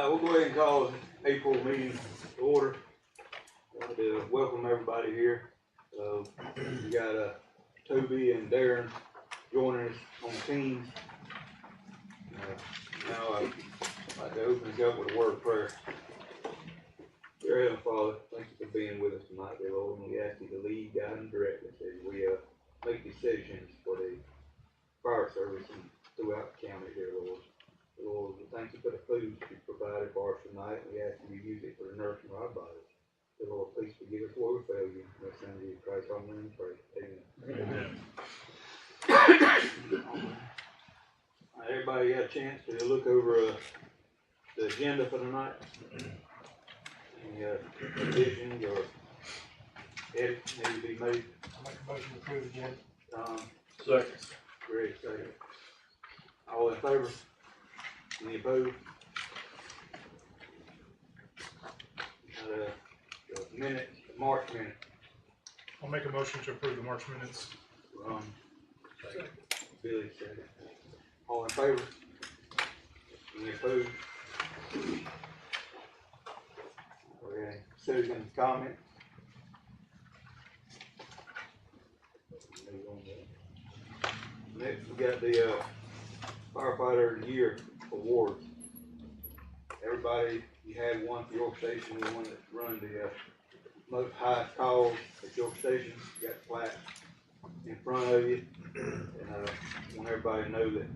We'll go ahead and call April meeting to order. I want to welcome everybody here. We got Toby and Darren joining us on Teams. Now I'd like to open us up with a word of prayer. Dear Heavenly Father, thank you for being with us tonight, dear Lord, and we ask you to lead, guide, and direct us as we make decisions for the fire service and throughout the county, dear Lord. Lord, we thank you for the food that you provided for us tonight. We ask you to use it for the nourishment of our bodies. Dear Lord, please forgive us where we fail you. In the Son of Jesus Christ, amen and pray. Amen. Everybody got a chance to look over the agenda for tonight? Any revisions or edits need to be made? I'll make a motion to approve the agenda. Second. Great, second. All in favor? Any opposed? The minutes, the March minutes. I'll make a motion to approve the March minutes. Billy second. All in favor? Any opposed? Okay. Citizens' comments. Next, we got the firefighter of the year awards. Everybody, you had one for your station, the one that run the most highest calls at your station. You got the plaque in front of you, and I want everybody to know that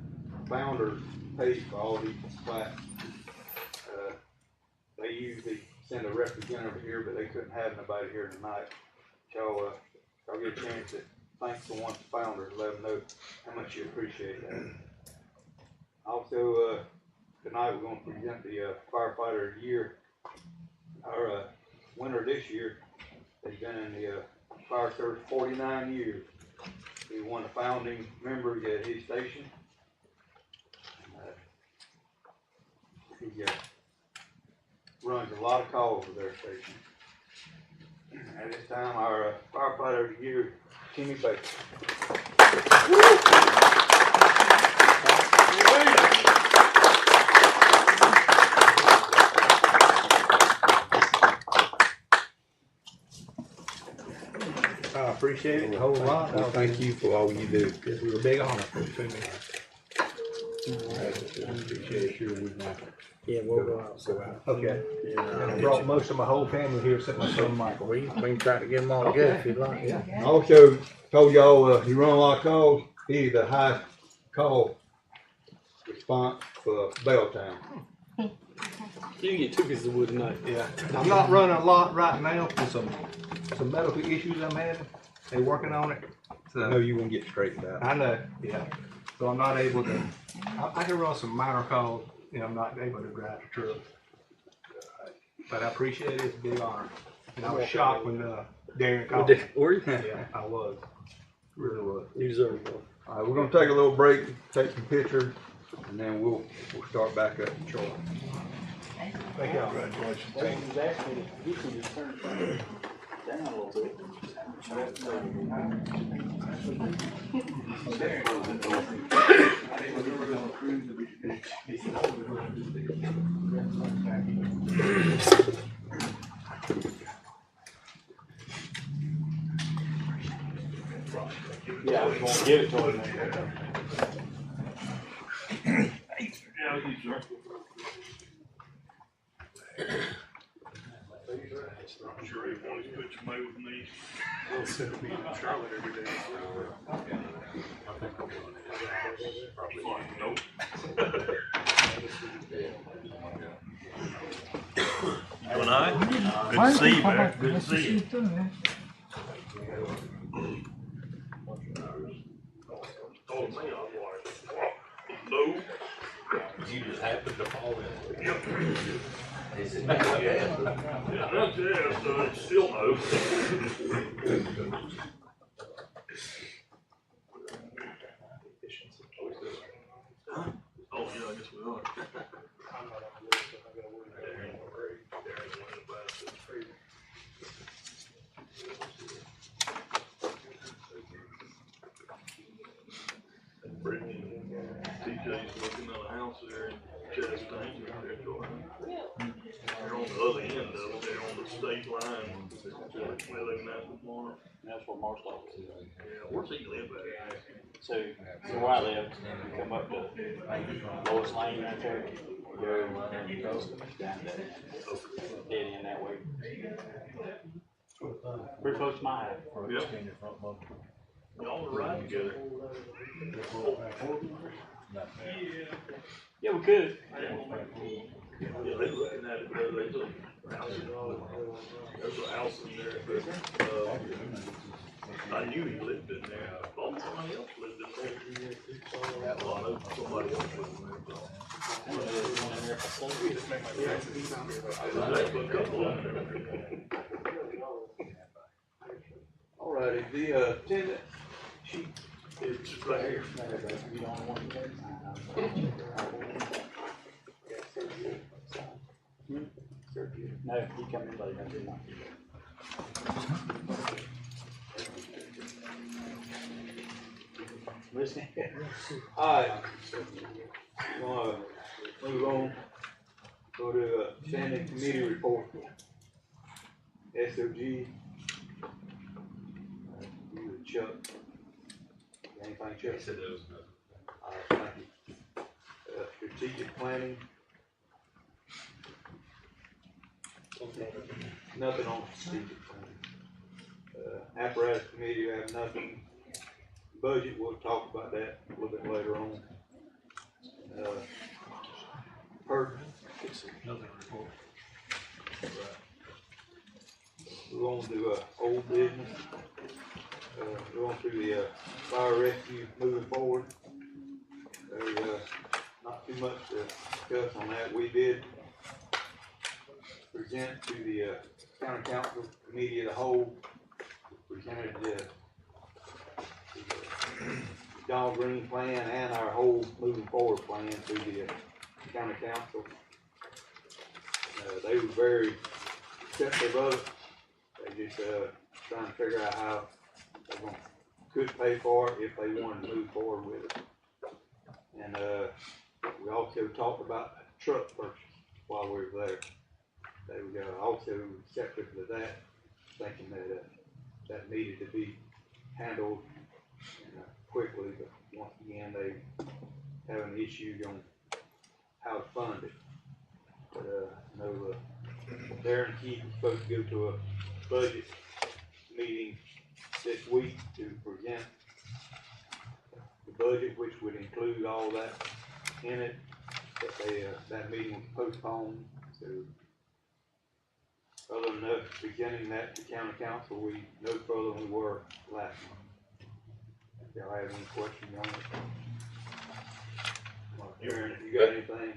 Founders pays for all these plaques. They usually send a representative here, but they couldn't have nobody here tonight. Y'all get a chance to thank the ones Founders, let them know how much you appreciate that. Also, tonight we're going to present the firefighter of the year. Our winner this year has been in the fire service 49 years. He's one of the founding members at his station. He runs a lot of calls with their station. At this time, our firefighter of the year, Timmy Baker. I appreciate it a whole lot. Well, thank you for all you do. This was a big honor for me. Appreciate you. Yeah, we'll go out. Okay. And I brought most of my whole family here except my son Michael. We can try to get them all together if you'd like. Yeah. I also told y'all he run a lot of calls. He's the highest call response for Belltown. You can get 2 pieces of wood tonight. Yeah. I'm not running a lot right now for some medical issues I'm having. They're working on it. So I know you want to get straightened out. I know, yeah. So I'm not able to, I can run some minor calls, and I'm not able to drive the truck. But I appreciate it, it's a big honor. And I was shocked when Darren called. Were you? Yeah, I was. Really was. You deserve it. All right, we're gonna take a little break, take some pictures, and then we'll start back up shortly. Thank y'all. Congratulations. Down a little bit. Yeah, I was gonna give it to him. Yeah, you sir. I'm sure he wanted to put your mate with me. I'll send me to Charlotte every day. Nope. You and I? Good to see you, man. Good to see you. Told me I was like, no. You just happened to fall in. Yep. Is it not yet? Yeah, that's it, so it's still no. Oh, yeah, I guess we are. Brittany, TJ's looking at a house there in Chester. think they're on the other end of it, they're on the state line, where they met the farm. That's where Mark's office is. Yeah, where's he live at? So, where I live, you come up to Lois Lane right there, you go and you go down that dead end that way. Pretty close to my house. Yep. Y'all are right together. Yeah, we could. Yeah, they looking at it, there's a house in there, but, I knew he lived in there, I thought somebody else lived in there. Well, I know somebody else lived in there, but. There's a couple of them. All righty, the attendance sheet. It's right here. You don't want to. No, he come in later, I did not. Listening. Alright. Move on. Go to standing committee report. SOG. You and Chuck. Anything, Chuck? He said there was nothing. Alright, thank you. Strategic planning. Nothing on strategic planning. Apparatus committee, we have nothing. Budget, we'll talk about that a little bit later on. Another report. We're going to do old business. We're going through the fire rescue moving forward. There's not too much to discuss on that. We did present to the county council committee of the whole. Presented the Donald Green plan and our whole moving forward plan to the county council. They were very receptive of it. They just trying to figure out how they could pay for it if they wanted to move forward with it. And we also talked about a truck purchase while we were there. They were also receptive to that, thinking that that needed to be handled quickly, but once again, they have an issue on how to fund it. But I know Darren Keith is supposed to go to a budget meeting this week to present the budget, which would include all that in it. But that meeting was postponed. So other than us presenting that to county council, we no further than we were last month. If y'all have any questions on it? Aaron, if you got anything?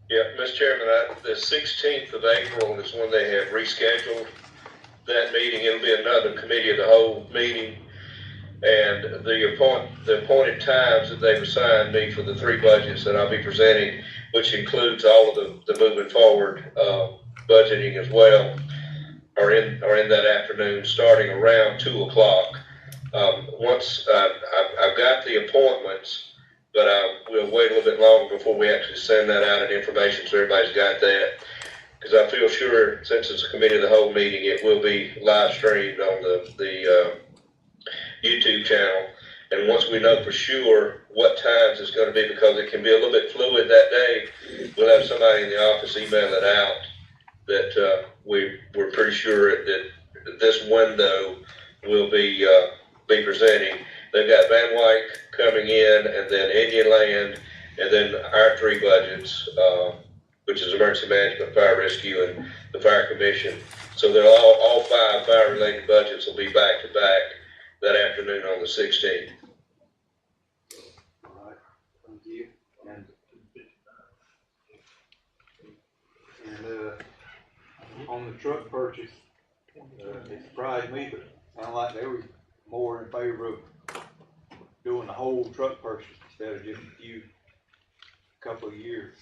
Yeah, Mr. Chairman, the 16th of April is when they have rescheduled that meeting. It'll be another committee of the whole meeting. And the appointed times that they've assigned me for the 3 budgets that I'll be presenting, which includes all of the moving forward budgeting as well, are in that afternoon, starting around 2 o'clock. Once I've got the appointments, but we'll wait a little bit longer before we actually send that out and information so everybody's got that. Because I feel sure, since it's a committee of the whole meeting, it will be live streamed on the YouTube channel. And once we know for sure what times it's going to be, because it can be a little bit fluid that day, we'll have somebody in the office email it out that we're pretty sure that this window will be presenting. They've got Van Wyck coming in, and then Indian Land, and then our 3 budgets, which is emergency management, fire rescue, and the fire commission. So they're all 5 fire-related budgets will be back to back that afternoon on the 16th. All right, thank you. And on the truck purchase, it surprised me, but it sounded like they were more in favor of doing the whole truck purchase instead of just a couple of years.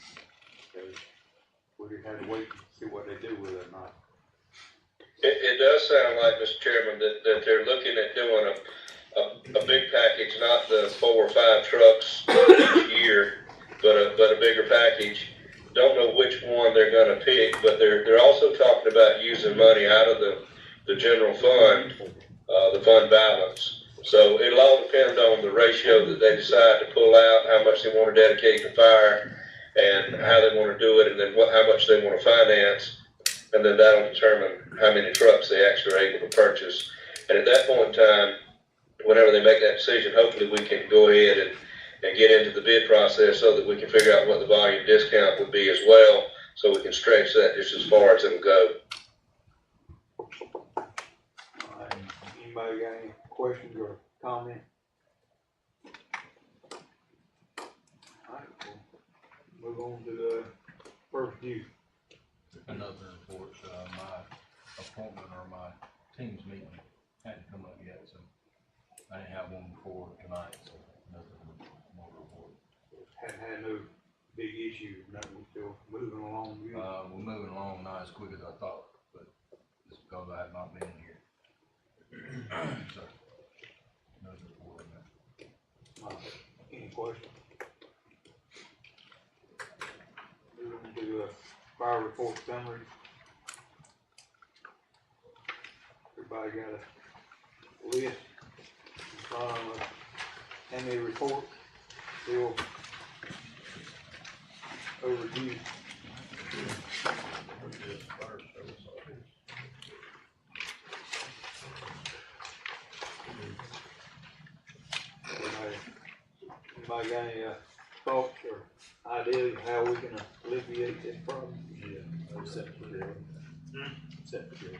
So we just had to wait and see what they do with it or not. It does sound like, Mr. Chairman, that they're looking at doing a big package, not the 4 or 5 trucks each year, but a bigger package. don't know which one they're gonna pick, but they're also talking about using money out of the general fund, the fund balance. So it'll all depend on the ratio that they decide to pull out, how much they want to dedicate to fire, and how they want to do it, and then how much they want to finance, and then that'll determine how many trucks they actually are able to purchase. And at that point in time, whenever they make that decision, hopefully we can go ahead and get into the bid process so that we can figure out what the volume discount would be as well, so we can stretch that just as far as it'll go. Anybody got any questions or comments? Alright, we'll move on to the first view. Another report, my appointment or my team's meeting hadn't come up yet, so I didn't have one before tonight, so nothing more report. Hadn't had no big issues, nothing, we're still moving along good. We're moving along not as quick as I thought, but it's because I have not been here. So, no report on that. Any questions? Moving to fire report summary. Everybody got a list in front of us. How many reports? Still overdue. Anybody got any thoughts or ideas of how we can alleviate this problem? Yeah, except for the, except for the.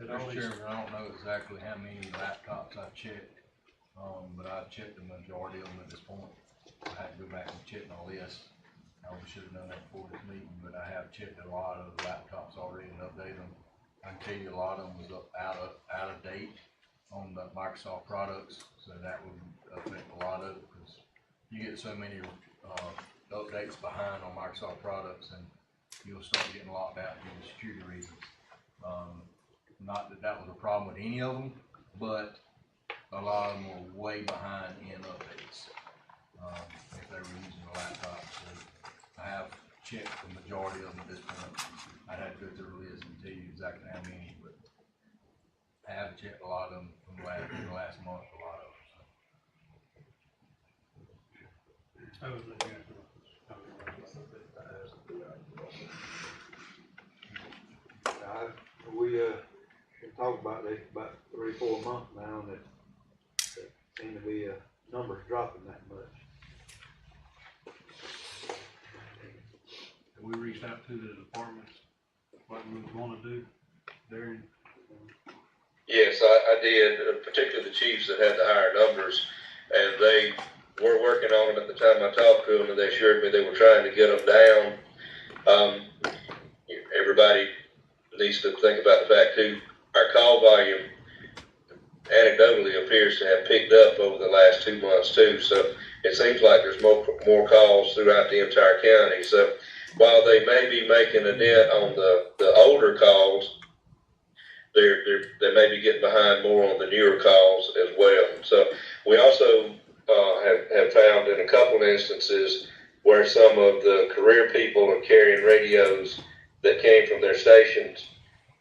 Mr. Chairman, I don't know exactly how many laptops I've checked, but I've checked the majority of them at this point. I had to go back and check my list. I should have done that before this meeting, but I have checked a lot of the laptops already and updated them. I can tell you a lot of them was out of date on the Microsoft products, so that would affect a lot of it, because you get so many updates behind on Microsoft products, and you'll start getting locked out due to security reasons. Not that that was a problem with any of them, but a lot of them were way behind in updates if they were using the laptop. So I have checked the majority of them at this point. I'd have to go through the list and tell you exactly how many, but I have checked a lot of them from the last month, a lot of them. So. I was looking at We can talk about this about 3 or 4 months now, and that seem to be numbers dropping that much. We reached out to the departments, what we was gonna do there. Yes, I did, particularly the chiefs that had the higher numbers, and they were working on them at the time I talked to them, and they assured me they were trying to get them down. Everybody needs to think about the fact too, our call volume anecdotally appears to have picked up over the last 2 months too, so it seems like there's more calls throughout the entire county. So while they may be making a dent on the older calls, they may be getting behind more on the newer calls as well. So we also have found in a couple of instances where some of the career people are carrying radios that came from their stations,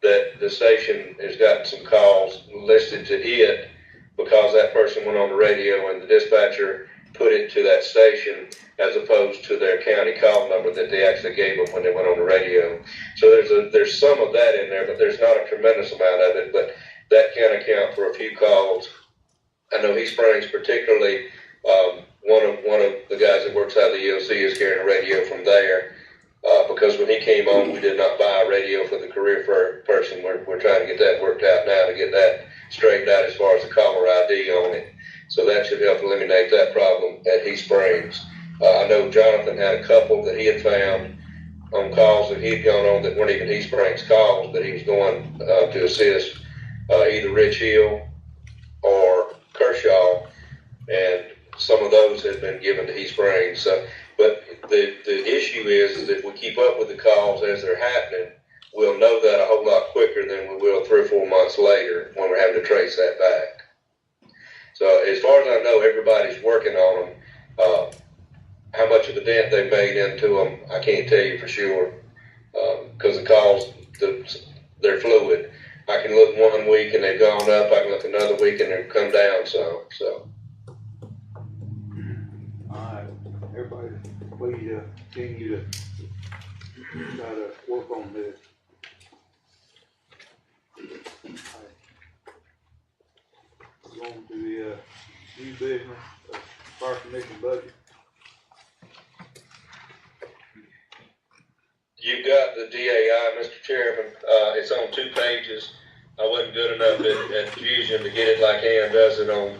that the station has gotten some calls listed to it because that person went on the radio and the dispatcher put it to that station as opposed to their county call number that they actually gave them when they went on the radio. So there's some of that in there, but there's not a tremendous amount of it, but that can account for a few calls. I know East Springs particularly, one of the guys that works out of the EOC is carrying a radio from there. Because when he came on, we did not buy a radio for the career person. We're trying to get that worked out now to get that straightened out as far as the caller ID on it. So that should help eliminate that problem at East Springs. I know Jonathan had a couple that he had found on calls that he had gone on that weren't even East Springs calls, but he was going to assist either Rich Hill or Kershaw, and some of those had been given to East Springs. So, but the issue is that if we keep up with the calls as they're happening, we'll know that a whole lot quicker than we will 3 or 4 months later when we're having to trace that back. So as far as I know, everybody's working on them. How much of a dent they made into them, I can't tell you for sure, because they're fluid. I can look 1 week and they've gone up. I can look another week and they've come down some. So. Alright, everybody, please, continue to try to work on this. We're going to the, new business, fire commission budget. You've got the DAI, Mr. Chairman. It's on 2 pages. I wasn't good enough at Fusion to get it like Ann does it on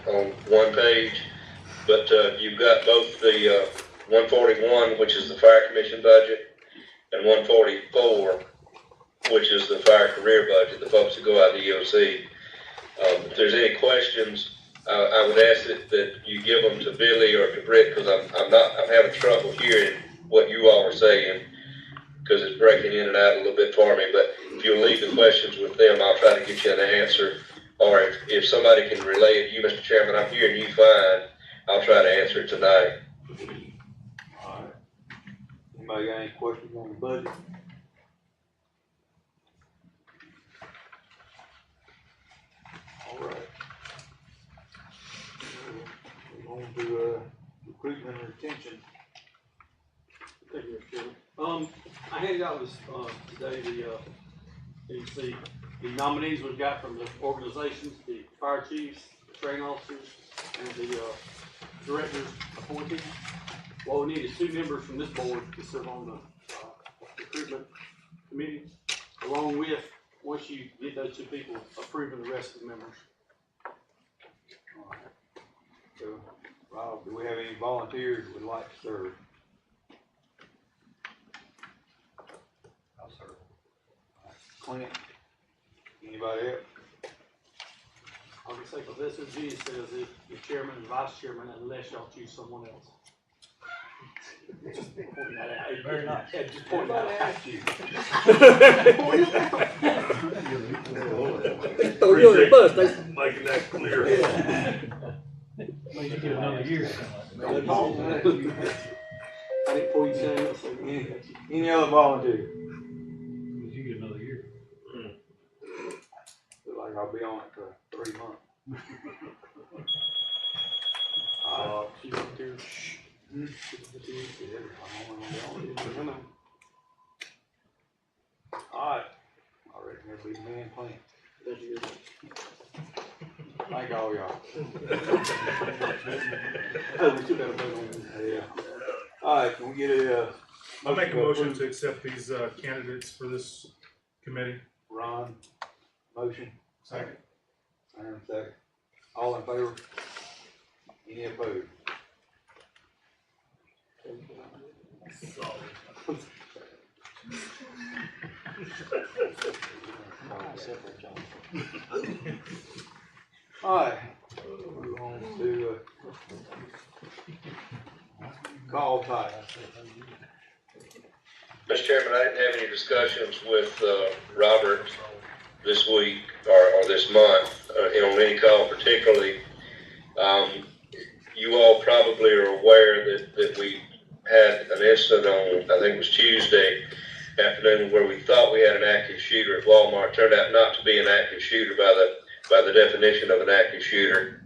1 page. But you've got both the 141, which is the fire commission budget, and 144, which is the fire career budget, the folks that go out to EOC. If there's any questions, I would ask that you give them to Billy or to Britt, because I'm having trouble hearing what you all are saying, because it's breaking in and out a little bit for me. But if you'll leave the questions with them, I'll try to get you an answer. Or if somebody can relay it to you, Mr. Chairman, I'm hearing you fine. I'll try to answer it tonight. Alright. Anybody got any questions on the budget? Alright. We're going to, recruitment and retention. Thank you, Mr. Chairman. I handed out this, today, you see, the nominees we've got from the organizations, the fire chiefs, the training officers, and the, directors appointed. What we need is 2 members from this board to serve on the, recruitment committee, along with, once you get those 2 people, approving the rest of the members. Alright. So, Rob, do we have any volunteers who would like to serve? I'll serve. Clint? Anybody else? I would say, because SOG says if the chairman and vice chairman, unless y'all choose someone else. Just pointing that out. Very nice. Yeah, just pointing that out. Asked you. Throw you on the bus, they making that clear. Maybe you get another year. I didn't pull you down, so. Any other volunteers? You get another year. Look like I'll be on it for 3 months. She volunteers. Alright, I reckon that'll be the man plan. Thank you. Thank all y'all. Oh, we still gotta vote on this. Yeah. Alright, can we get a, I'll make a motion to accept these, candidates for this committee. Ron, motion? Second. Aaron, second. All in favor? Any opposed? Alright, we're on to, call type. Mr. Chairman, I didn't have any discussions with Robert this week or this month on any call particularly. You all probably are aware that we had an incident on, I think it was Tuesday afternoon, where we thought we had an active shooter at Walmart. Turned out not to be an active shooter by the definition of an active shooter.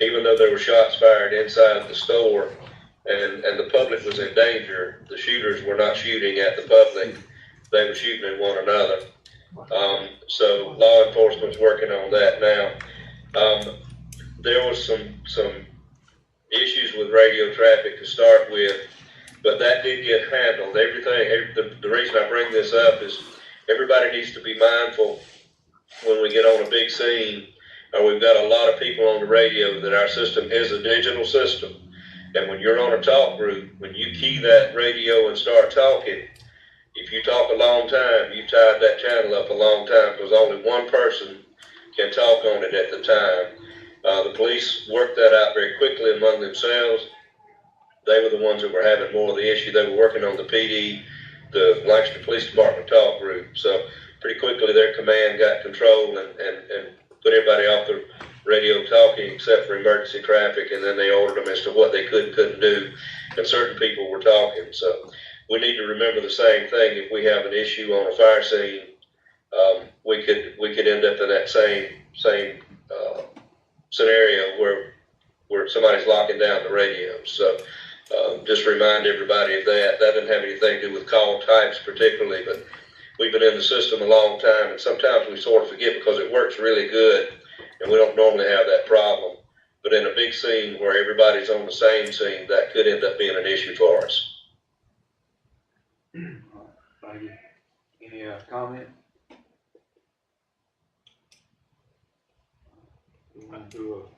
Even though there were shots fired inside the store and the public was in danger, the shooters were not shooting at the public. They were shooting at one another. So law enforcement's working on that now. There was some issues with radio traffic to start with, but that did get handled. The reason I bring this up is everybody needs to be mindful when we get on a big scene, or we've got a lot of people on the radio, that our system is a digital system. And when you're on a talk group, when you key that radio and start talking, if you talk a long time, you've tied that channel up a long time, because only one person can talk on it at the time. The police worked that out very quickly among themselves. They were the ones that were having more of the issue. They were working on the PD, the Lancaster Police Department talk group. So pretty quickly their command got control and put everybody off radio talking except for emergency traffic, and then they ordered them as to what they could and couldn't do, and certain people were talking. So we need to remember the same thing. If we have an issue on a fire scene, we could end up in that same scenario where somebody's locking down the radio. So just remind everybody of that. That doesn't have anything to do with call types particularly, but we've been in the system a long time, and sometimes we sort of forget because it works really good, and we don't normally have that problem. But in a big scene where everybody's on the same scene, that could end up being an issue for us. Thank you. Any comment? We want to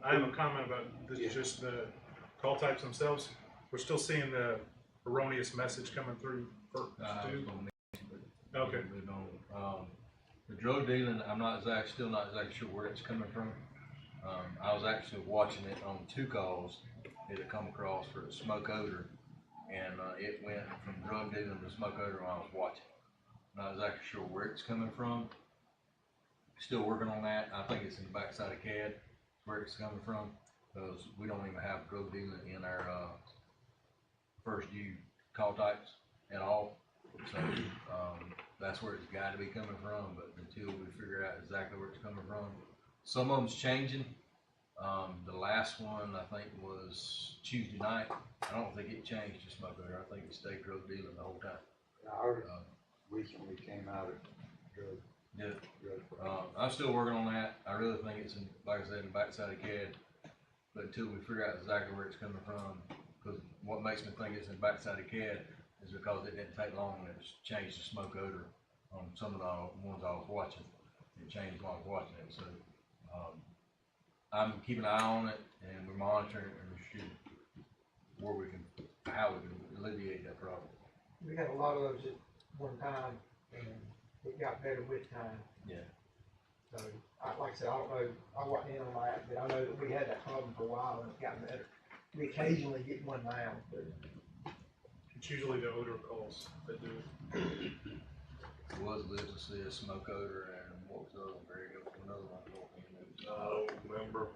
I have a comment about this, just the call types themselves. We're still seeing the erroneous message coming through for two. Okay. The drug dealing, still not exactly sure where it's coming from. I was actually watching it on 2 calls. It had come across for the smoke odor, and it went from drug dealing to smoke odor when I was watching. Not exactly sure where it's coming from. Still working on that. I think it's in the backside of CAD where it's coming from, because we don't even have drug dealing in our first due call types at all. So that's where it's got to be coming from, but until we figure out exactly where it's coming from. Some of them's changing. The last one I think was Tuesday night. I don't think it changed to smoke odor. I think it stayed drug dealing the whole time. Ours recently came out of drug. Yeah. I'm still working on that. I really think it's in, like I said, in the backside of CAD. But until we figure out exactly where it's coming from, because what makes me think it's in the backside of CAD is because it didn't take long and it's changed the smoke odor on some of the ones I was watching. It changed while I was watching it. So I'm keeping an eye on it, and we're monitoring it, and we're shooting how we can alleviate that problem. We had a lot of those at one time, and it got better with time. Yeah. So, like I said, I don't know, I wasn't in on that, but I know that we had that problem for a while, and it's gotten better. We occasionally get one now, but It's usually the odor calls that do it. It was good to see a smoke odor, and what was the other one? Very good for another one. I don't remember.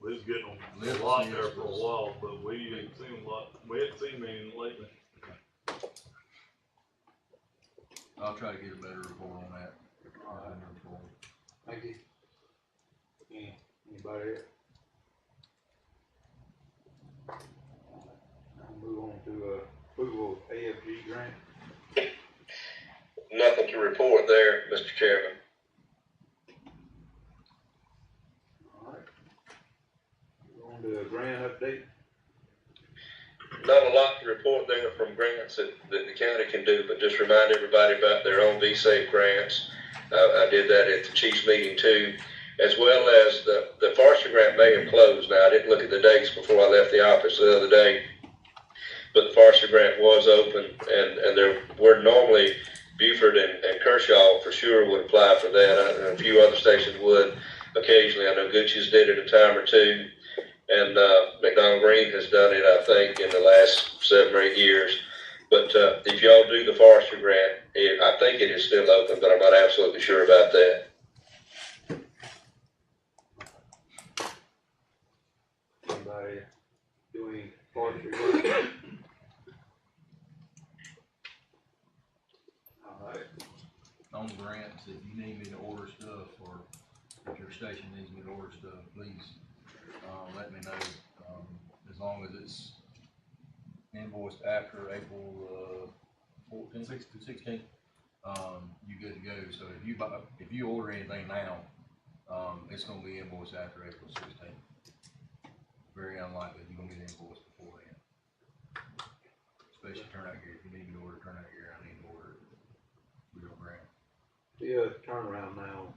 We was getting them Live a lot to see there us for a was- while, but we ain't seen a lot. We haven't seen many lately. I'll try to get a better report on that. Thank you. Anybody else? I'll move on to approval of AFG grant. Nothing to report there, Mr. Chairman. All right. Move on to a grant update. Not a lot to report there from grants that the county can do, but just remind everybody about their own V-Safe grants. I did that at the Chiefs meeting too, as well as the Forestry grant may have closed now. I didn't look at the dates before I left the office the other day, but the Forestry grant was open, and there were normally Buford and Kershaw for sure would apply for that, and a few other stations would occasionally. I know Gooch's did it a time or two, and McDonald Green has done it, I think, in the last 7 or 8 years. But if y'all do the Forestry grant, I think it is still open, but I'm not absolutely sure about that. Anybody doing forestry work? All right. On grants, if you need me to order stuff, or if your station needs me to order stuff, please let me know. As long as it's invoiced after April 14th, 16th, you good to go. So if you order anything now, it's gonna be invoiced after April 16th. Very unlikely you're gonna get invoiced before then. Especially turnout gear. If you need me to order turnout gear, I need to order it. Real grant. Yeah, turnaround now.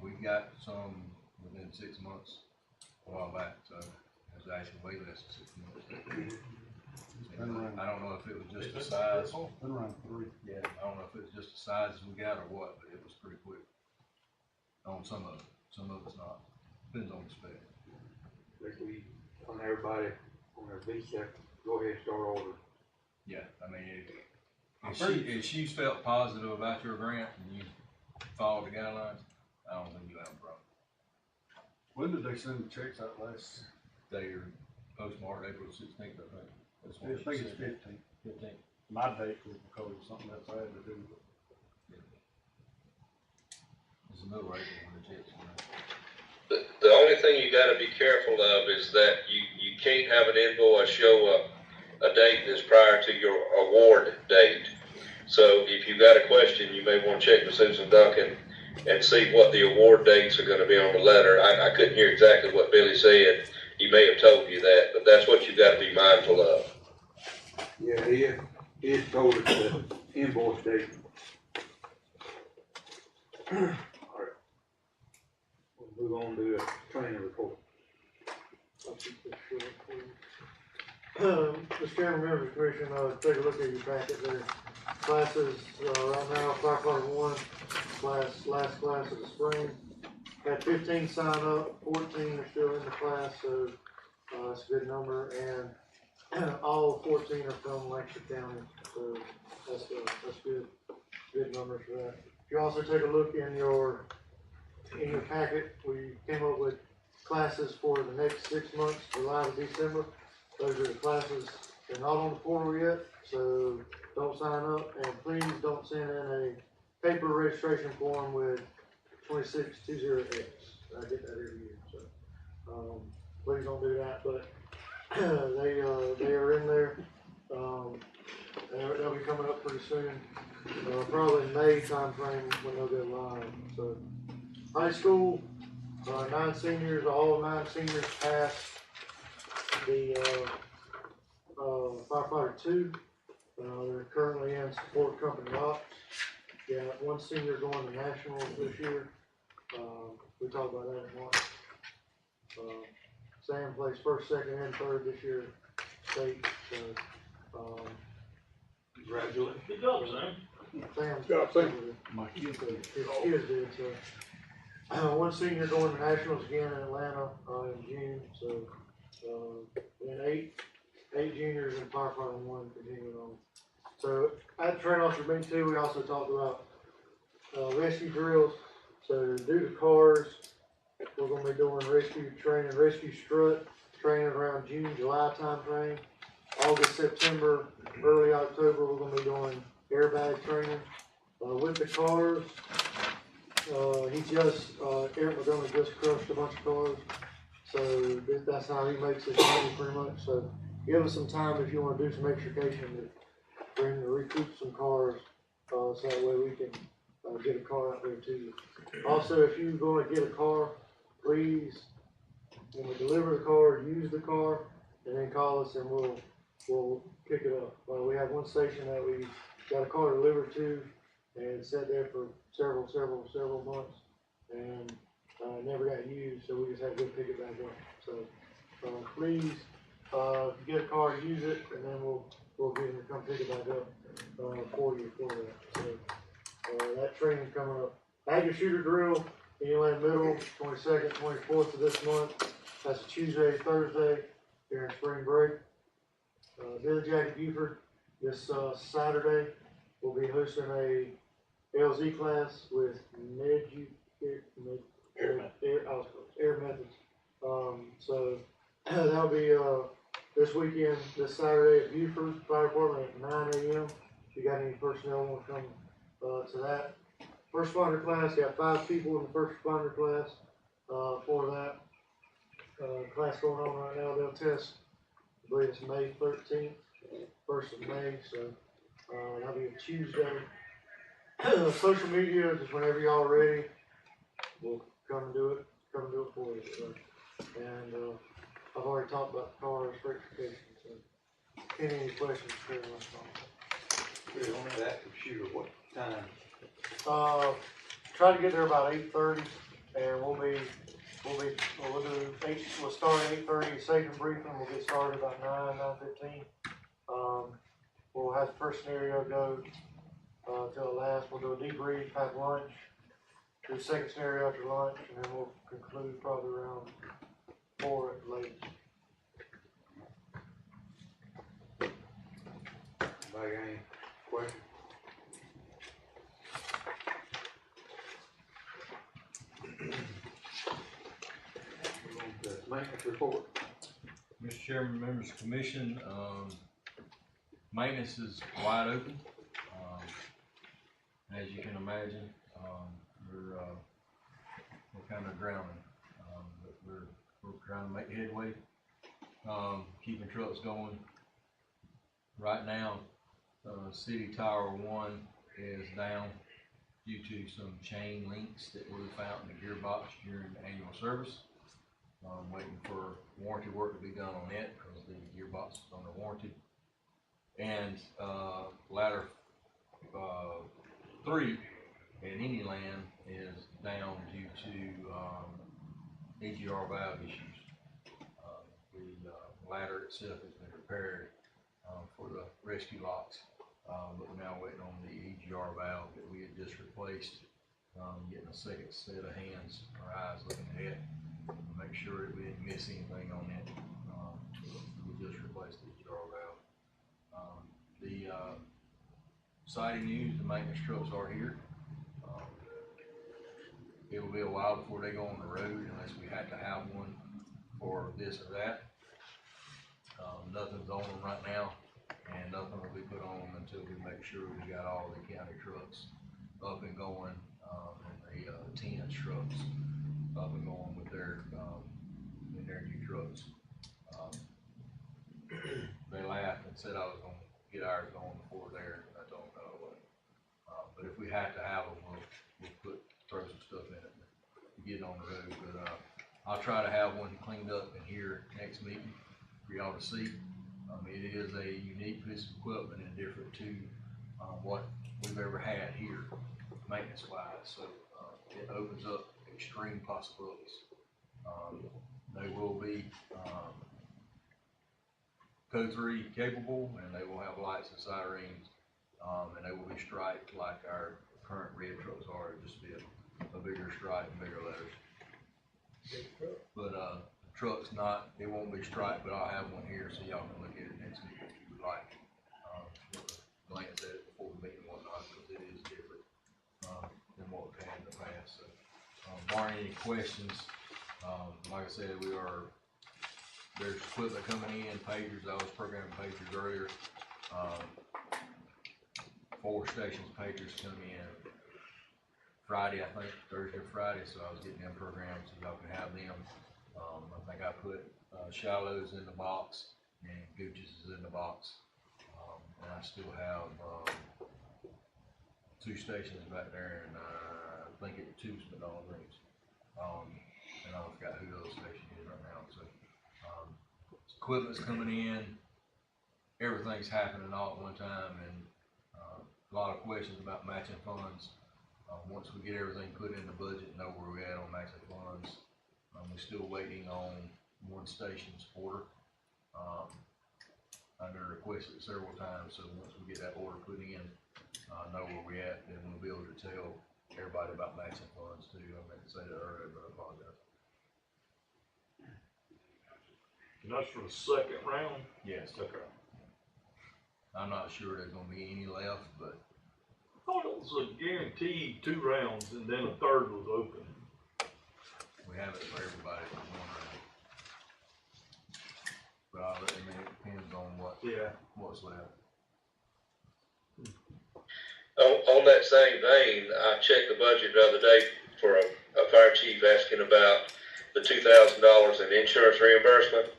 We got some within 6 months a while back, so it's actually way less than 6 months. I don't know if it was just the size. Been around 3. Yeah, I don't know if it was just the sizes we got or what, but it was pretty quick on some of it. Some of it's not. Depends on the spec. If we, on everybody, on their visa, go ahead and start ordering. Yeah, I mean, if she's felt positive about your grant and you followed the guidelines, I don't think you have a problem. When did they send the checks out last? They are postmarked April 16th, I think. That's I what think she it's said. 15. My date was because of something else I had to do. It's the middle of April when the checks went out. The only thing you gotta be careful of is that you can't have an invoice show a date that's prior to your award date. So if you've got a question, you may wanna check with Susan Duncan and see what the award dates are gonna be on the letter. I couldn't hear exactly what Billy said. He may have told you that, but that's what you gotta be mindful of. Yeah, he had told us the invoice date. Alright. We'll move on to the training report. I'll keep this short for you. Mr. Chairman, members of the commission, take a look at your packet there. Classes, right now, firefighter 1, last class of the spring. Had 15 sign up, 14 are still in the class, so, it's a good number, and all 14 are from Lancaster County, so that's good numbers for that. If you also take a look in your packet, we came up with classes for the next 6 months, July to December. Those are the classes, they're not on the portal yet, so don't sign up, and please don't send in a paper registration form with 2620X. I get that every year, so, please don't do that, but they are in there. They'll be coming up pretty soon, probably May timeframe when they'll go live, so. High school, 9 seniors, all 9 seniors passed the, firefighter 2. They're currently in support company ops. Got 1 senior going to nationals this year. We talked about that in March. Sam plays first, second, and third this year, state, so, Congratulations. Good job, Sam. Sam's. My kids His kids did, so. 1 senior going to nationals again in Atlanta, in June, so, and 8 juniors and firefighter 1 continuing on. So, at the train officer meeting too, we also talked about, rescue drills. So, due to cars, we're gonna be doing rescue training, rescue strut training around June, July timeframe. August, September, early October, we're gonna be doing airbag training. With the cars, Eric Montgomery just crushed a bunch of cars, so that's how he makes his money pretty much. So give us some time if you want to do some extrication for him to recoup some cars, so that way we can get a car out there to you. Also, if you're going to get a car, please, when we deliver the car, use the car, and then call us and we'll pick it up. We have one station that we got a car delivered to and sat there for several months, and never got used, so we just had to go pick it back up. So please, if you get a car, use it, and then we'll get him to come pick it back up for you for that. So that training's coming up. Active shooter drill, Inland Middle, 22nd, 24th of this month. That's a Tuesday, Thursday during spring break. Billy Jack Buford this Saturday will be hosting a LZ class with air methods. So that'll be this weekend, this Saturday at Buford Fire Department at 9 a.m. If you got any personnel want to come to that. First responder class, got 5 people in the first responder class for that class going on right now. They'll test, I believe it's May 13th, 1st of May, so that'll be a Tuesday. Social media, just whenever y'all are ready, we'll come and do it for you. So. And I've already talked about the car certification, so any questions, please let us know. We're on that active shooter, what time? Try to get there about 8:30, and we'll start at 8:30, safe and briefing, we'll get started about 9:15. We'll have the first scenario go till the last. We'll do a debrief, have lunch, do the second scenario after lunch, and then we'll conclude probably around 4 at the latest. Anybody got any questions? maintenance report. Mr. Chairman, members of the commission, maintenance is wide open. As you can imagine, we're kind of drowning, but we're trying to make headway, keeping trucks going. Right now, City Tower 1 is down due to some chain links that we found in the gearbox during the annual service. Waiting for warranty work to be done on it because the gearbox is under warranty. And ladder 3 in any land is down due to EGR valve issues. The ladder itself has been repaired for the rescue locks, but we're now waiting on the EGR valve that we had just replaced. Getting a second set of hands or eyes looking at it to make sure that we didn't miss anything on it. We just replaced the EGR valve. The siding news, the maintenance trucks are here. It will be a while before they go on the road unless we had to have one for this or that. Nothing's on them right now, and nothing will be put on them until we make sure we got all the county trucks up and going, and the 10 trucks up and going with their in their new trucks. They laughed and said I was going to get ours going before theirs, and I told them no way. But if we had to have them, we'll throw some stuff in it to get it on the road. But I'll try to have one cleaned up in here next meeting for y'all to see. It is a unique piece of equipment and different to what we've ever had here, maintenance wise. So it opens up extreme possibilities. They will be Code 3 capable, and they will have lights and sirens, and they will be striped like our current red trucks are, just be a bigger stripe and bigger letters. But the truck's not, it won't be striped, but I'll have one here so y'all can look at it next week if you would like. Glance at it before the meeting and whatnot, because it is different than what we've had in the past. So, barring any questions, like I said, there's equipment coming in, pagers. I was programming pagers earlier. 4 stations pagers coming in Friday, I think, Thursday or Friday, so I was getting them programmed so y'all can have them. I think I put Shallows in the box and Gooches is in the box. And I still have 2 stations back there, and I think it's 2 McDonald rings. And I forgot who those stations is right now. So equipment's coming in, everything's happening all at one time, and a lot of questions about matching funds. Once we get everything put in the budget, know where we're at on matching funds. We're still waiting on one station's order. I've been requested several times, so once we get that order put in, know where we're at, then we'll be able to tell everybody about matching funds too. I meant to say that earlier, but I apologize. And that's for the second round? Yes. Okay. I'm not sure there's gonna be any left, but I thought it was a guaranteed 2 rounds and then a third was open. we have it for everybody for one round. But it depends on what's left. On that same vein, I checked the budget the other day for a fire chief asking about the $2,000 in insurance reimbursement.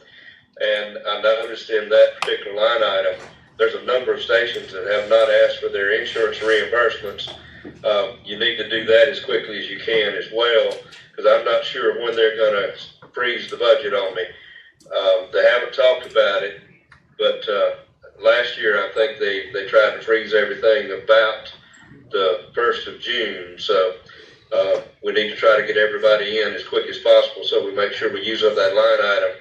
And I noticed in that particular line item, there's a number of stations that have not asked for their insurance reimbursements. You need to do that as quickly as you can as well, because I'm not sure when they're going to freeze the budget on me. They haven't talked about it, but last year I think they tried to freeze everything about the 1st of June. So we need to try to get everybody in as quick as possible so we make sure we use up that line item.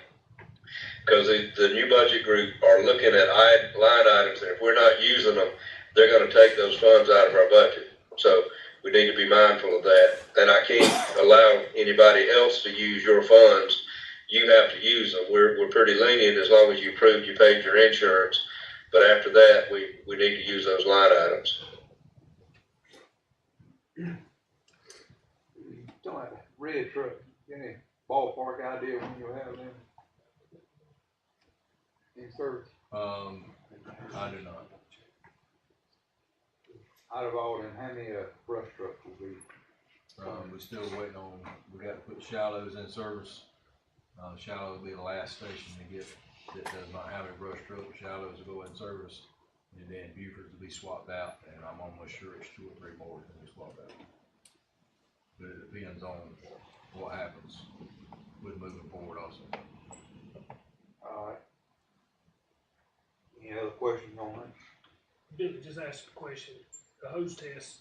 Because the new budget group are looking at line items, and if we're not using them, they're going to take those funds out of our budget. So we need to be mindful of that. And I can't allow anybody else to use your funds. You have to use them. We're pretty lenient as long as you proved you paid your insurance. But after that, we need to use those line items. Don't have a red truck. Any ballpark idea when you'll have them in service? I do not. Out of all them, how many, brush trucks will be? We're still waiting on, we got to put Shallows in service. Shallows will be the last station to get, that does not have a brush truck. Shallows will go in service, and then Buford's will be swapped out, and I'm almost sure it's 2 or 3 more that will be swapped out. But it depends on what happens with moving forward also. Alright. Any other questions on that? Billy just asked a question, the hose test,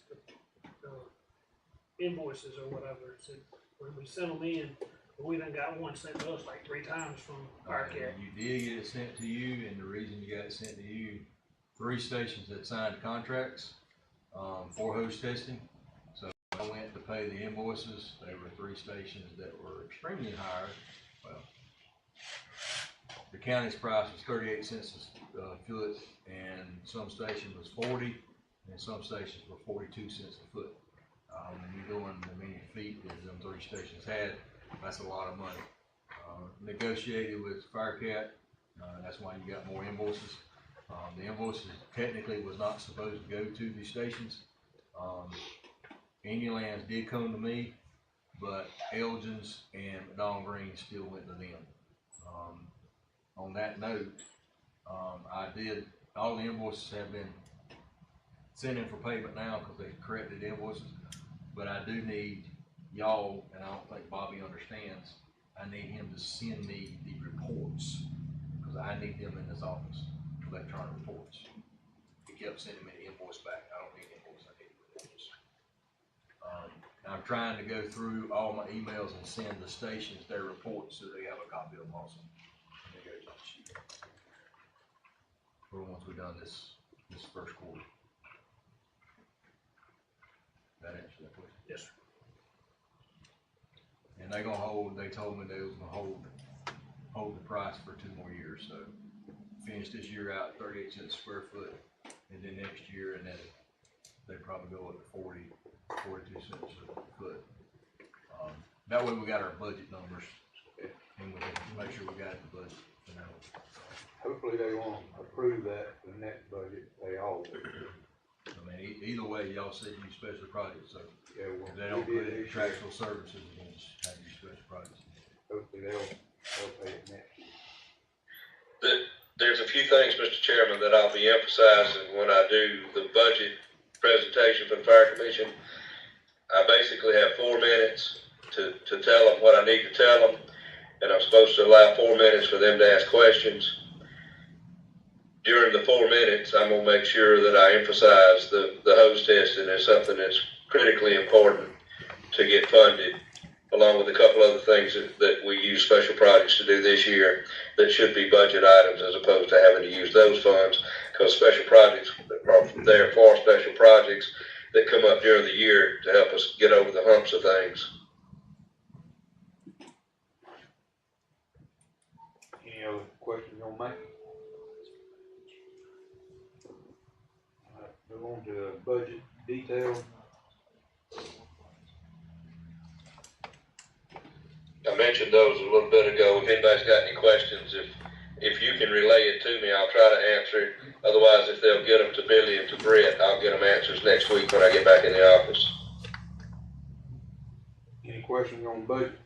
invoices or whatever, said, when we send them in, we done got one sent to us like 3 times from Firecat. You did get it sent to you, and the reason you got it sent to you, 3 stations that signed contracts, for hose testing. So I went to pay the invoices. There were 3 stations that were extremely high. Well, the county's price was 38 cents a foot, and some station was 40, and some stations were 42 cents a foot. When you're doing the many feet that them 3 stations had, that's a lot of money. Negotiated with Firecat, that's why you got more invoices. The invoices technically was not supposed to go to these stations. Indian Lands did come to me, but Elgin's and McDonald Green still went to them. On that note, all the invoices have been sent in for payment now because they corrected invoices, but I do need y'all, and I don't think Bobby understands, I need him to send me the reports because I need them in this office, electronic reports. He kept sending me the invoice back. I don't need invoice, I need reports. I'm trying to go through all my emails and send the stations their reports so they have a copy of them also. And they go to the sheet. For once we've done this first quarter. That answer that question? Yes, sir. And they told me they was gonna hold the price for 2 more years, so finish this year out at 38 cents a square foot, and then next year, and then they probably go up to 42 cents a foot. That way we got our budget numbers, and we can make sure we got it in the budget, you know. Hopefully they won't approve that for the next budget, they all will. I mean, either way, y'all said use special projects, so Yeah, well, if they don't we put did it in this year. contractual services, we're gonna just have to use special projects. Hopefully they'll pay it next year. There's a few things, Mr. Chairman, that I'll be emphasizing when I do the budget presentation for the Fire Commission. I basically have 4 minutes to tell them what I need to tell them, and I'm supposed to allow 4 minutes for them to ask questions. During the 4 minutes, I'm gonna make sure that I emphasize the hose testing as something that's critically important to get funded, along with a couple other things that we use special projects to do this year that should be budget items as opposed to having to use those funds, because special projects are there for special projects that come up during the year to help us get over the humps of things. Any other questions on that? Move on to budget detail. I mentioned those a little bit ago. If anybody's got any questions, if you can relay it to me, I'll try to answer it. Otherwise, if they'll get them to Billy and to Brett, I'll get them answers next week when I get back in the office. Any questions on budget?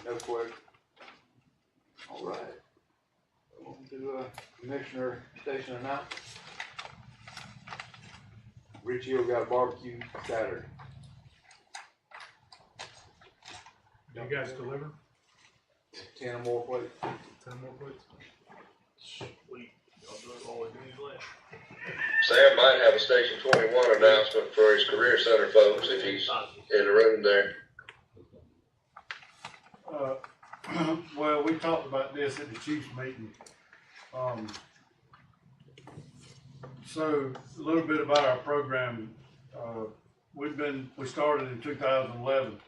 No question. All right. On to, Commissioner Station announcement. Rich Hill got a barbecue Saturday. Do you guys deliver 10 or more plates. 10 more plates? Sweet, y'all doing all we do last. Sam might have a Station 21 announcement for his Career Center folks if he's in the room there. Well, we talked about this at the Chiefs meeting. So a little bit about our program. We started in 2011,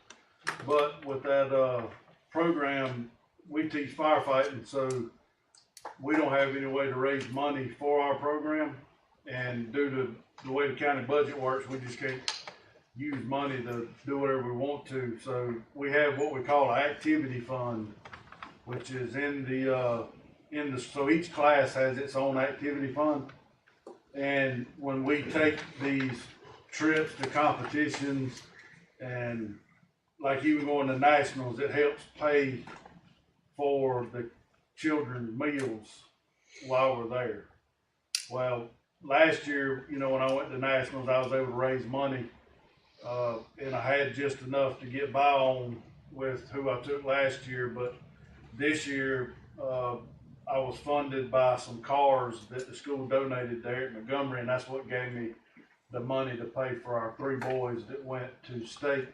but with that program, we teach firefighting, so we don't have any way to raise money for our program, and due to the way the county budget works, we just can't use money to do whatever we want to. So we have what we call an activity fund, which is so each class has its own activity fund. And when we take these trips to competitions and like even going to nationals, it helps pay for the children's meals while we're there. Well, last year, you know, when I went to nationals, I was able to raise money, and I had just enough to get by on with who I took last year. But this year, I was funded by some cars that the school donated there at Montgomery, and that's what gave me the money to pay for our 3 boys that went to state.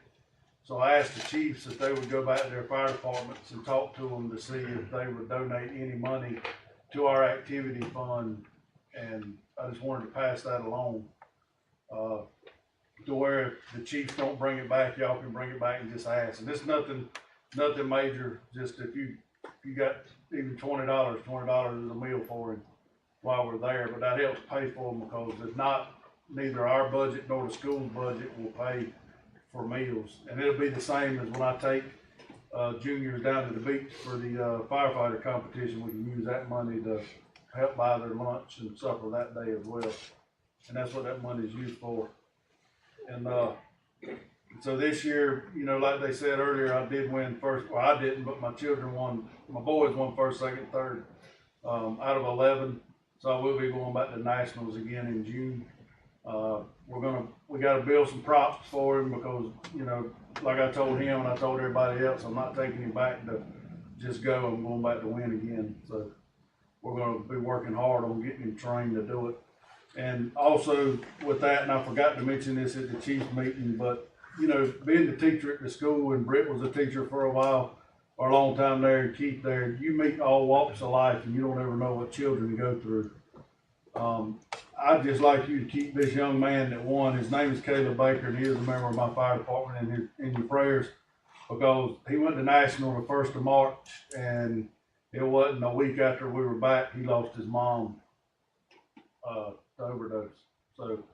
So I asked the chiefs if they would go back to their fire departments and talk to them to see if they would donate any money to our activity fund, and I just wanted to pass that along, to where if the chiefs don't bring it back, y'all can bring it back and just ask. And it's nothing major, just if you got even $20 is a meal for him while we're there, but that helps pay for them, because if not, neither our budget nor the school's budget will pay for meals. And it'll be the same as when I take juniors down to the beach for the firefighter competition. We can use that money to help buy their lunch and supper that day as well. And that's what that money is used for. And so this year, you know, like they said earlier, I did win first. Well, I didn't, but my children won. My boys won first, second, third out of 11. So I will be going back to nationals again in June. We got to build some props for him, because, you know, like I told him and I told everybody else, I'm not taking him back to just go. I'm going back to win again. So we're going to be working hard on getting him trained to do it. And also with that, and I forgot to mention this at the chief's meeting, but, you know, being the teacher at the school, and Britt was a teacher for a while, or a long time there, and Keith there, you meet all walks of life, and you don't ever know what children go through. I'd just like you to keep this young man that won. His name is Caleb Baker, and he is a member of my fire department in your prayers, because he went to national the 1st of March, and it wasn't a week after we were back, he lost his mom to overdose. So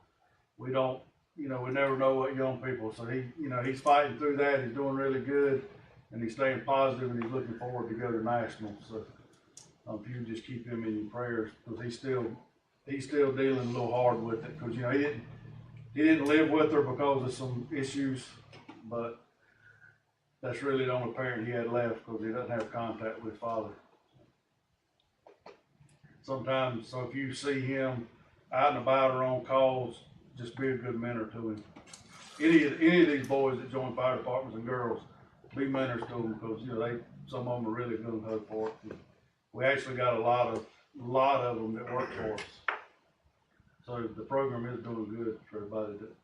we don't, you know, we never know what young people. So he, you know, he's fighting through that. He's doing really good, and he's staying positive, and he's looking forward to go to nationals. So if you just keep him in your prayers, because he's still dealing a little hard with it, because, you know, he didn't live with her because of some issues, but that's really the only parent he had left, because he doesn't have contact with his father. Sometimes, so if you see him out and about or on calls, just be a good mentor to him. Any of these boys that join fire departments and girls, be mentors to them, because, you know, some of them are really gung ho for it. We actually got a lot of them that work for us. So the program is doing good for everybody that,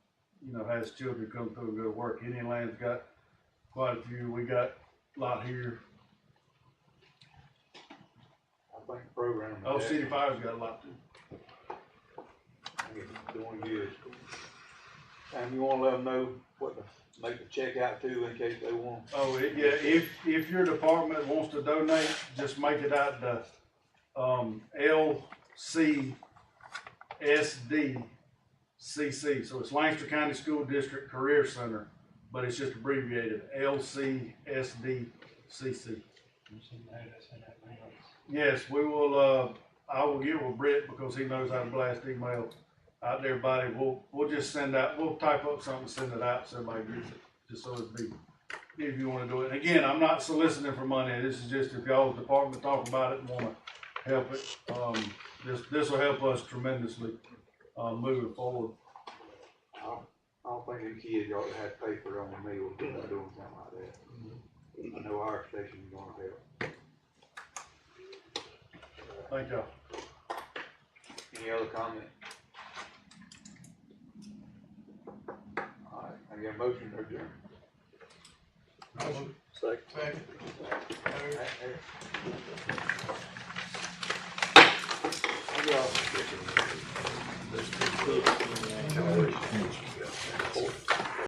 you know, has children come through and go to work. Indian Land's got quite a few. We got a lot here. I think the program. Oh, City Fire's got a lot too. It's doing good. And you wanna let them know what to make the check out to in case they want? Oh, yeah, if your department wants to donate, just make it out to, LCSDCC. So it's Lancaster County School District Career Center, but it's just abbreviated, LCSDCC. Yes, we will, I will get with Britt, because he knows how to blast email out to everybody. We'll just send out, we'll type up something, send it out so everybody gets it, just so it'd be, if you want to do it. And again, I'm not soliciting for money. This is just if y'all's department talk about it and want to help it. This will help us tremendously moving forward. I don't think them kids ought to have to pay for their own meals when they're doing something like that. I know our station is gonna help. Thank y'all. Any other comment? All right, I get a motion to adjourn. Second. Thank y'all.